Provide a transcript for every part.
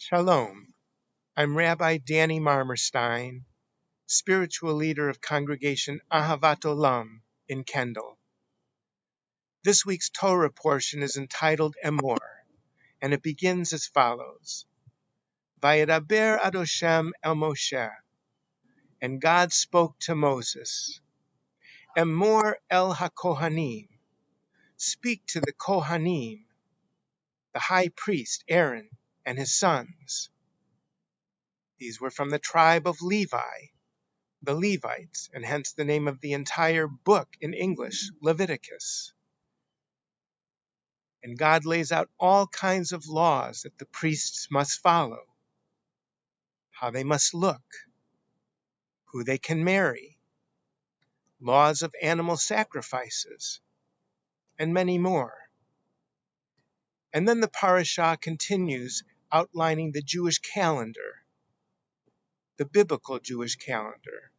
Shalom. I'm Rabbi Danny Marmorstein, spiritual leader of congregation Ahavat Olam in Kendall. This week's Torah portion is entitled Emor, and it begins as follows. Vayedaber ad Hashem el Moshe, and God spoke to Moses. Emor el HaKohanim, speak to the Kohanim, the high priest Aaron and his sons. These were from the tribe of Levi, the Levites, and hence the name of the entire book in English, Leviticus. And God lays out all kinds of laws that the priests must follow, how they must look, who they can marry, laws of animal sacrifices, and many more. And then the Parashat continues outlining the Jewish calendar, the biblical Jewish calendar,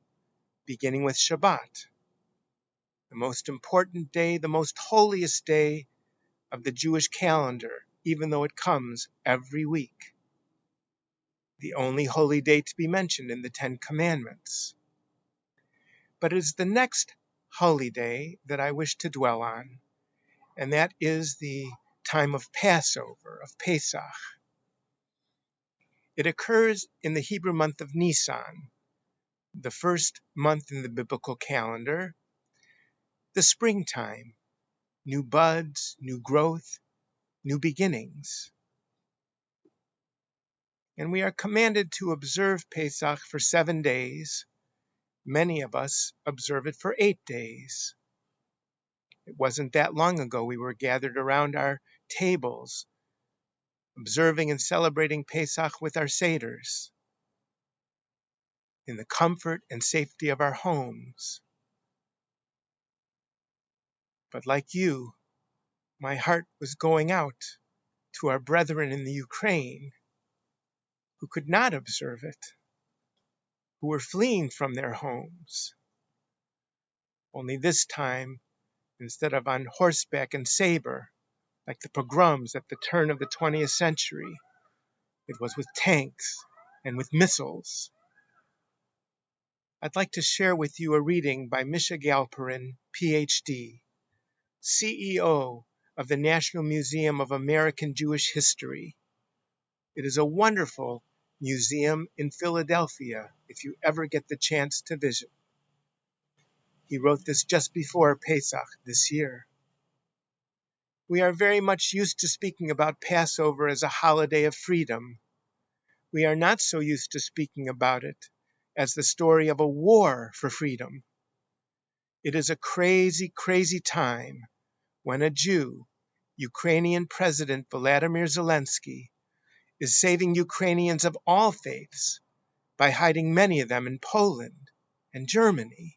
beginning with Shabbat, the most important day, the most holiest day of the Jewish calendar, even though it comes every week. The only holy day to be mentioned in the Ten Commandments. But it is the next holy day that I wish to dwell on, and that is the time of Passover, of Pesach. It occurs in the Hebrew month of Nisan, the first month in the biblical calendar, the springtime, new buds, new growth, new beginnings. And we are commanded to observe Pesach for 7 days. Many of us observe it for 8 days. It wasn't that long ago we were gathered around our tables, observing and celebrating Pesach with our seders, in the comfort and safety of our homes. But like you, my heart was going out to our brethren in the Ukraine who could not observe it, who were fleeing from their homes. Only this time, instead of on horseback and saber, like the pogroms at the turn of the 20th century, it was with tanks and with missiles. I'd like to share with you a reading by Misha Galperin, Ph.D., CEO of the National Museum of American Jewish History. It is a wonderful museum in Philadelphia if you ever get the chance to visit. He wrote this just before Pesach this year. We are very much used to speaking about Passover as a holiday of freedom. We are not so used to speaking about it as the story of a war for freedom. It is a crazy, crazy time when a Jew, Ukrainian President Volodymyr Zelensky, is saving Ukrainians of all faiths by hiding many of them in Poland and Germany.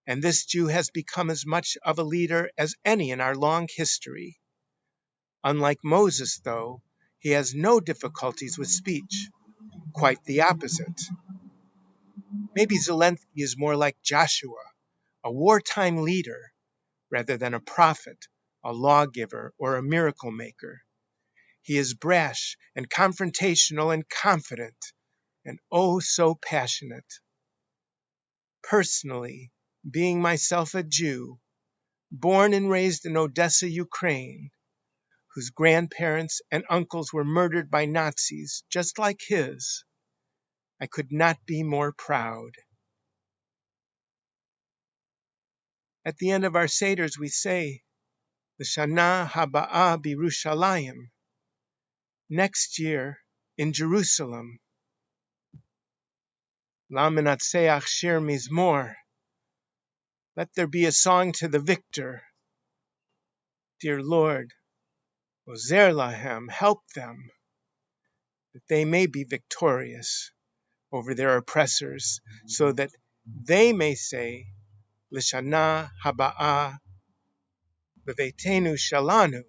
And this Jew has become as much of a leader as any in our long history. Unlike Moses, though, he has no difficulties with speech. Quite the opposite. Maybe Zelensky is more like Joshua, a wartime leader, rather than a prophet, a lawgiver, or a miracle maker. He is brash and confrontational and confident, and oh so passionate. Personally, being myself a Jew, born and raised in Odessa, Ukraine, whose grandparents and uncles were murdered by Nazis just like his, I could not be more proud. At the end of our seders we say, L'shana haba'ah b'Yerushalayim, next year in Jerusalem. Lamenatseach shir mizmor, let there be a song to the victor. Dear Lord, ozer lahem, help them, that they may be victorious over their oppressors, so that they may say, L'shana haba'ah b'veitenu shalanu,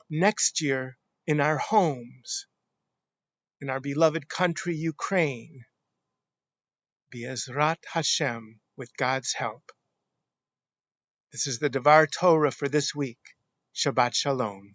next year in our homes, in our beloved country Ukraine, Be'ezrat Hashem, with God's help. This is the Devar Torah for this week. Shabbat Shalom.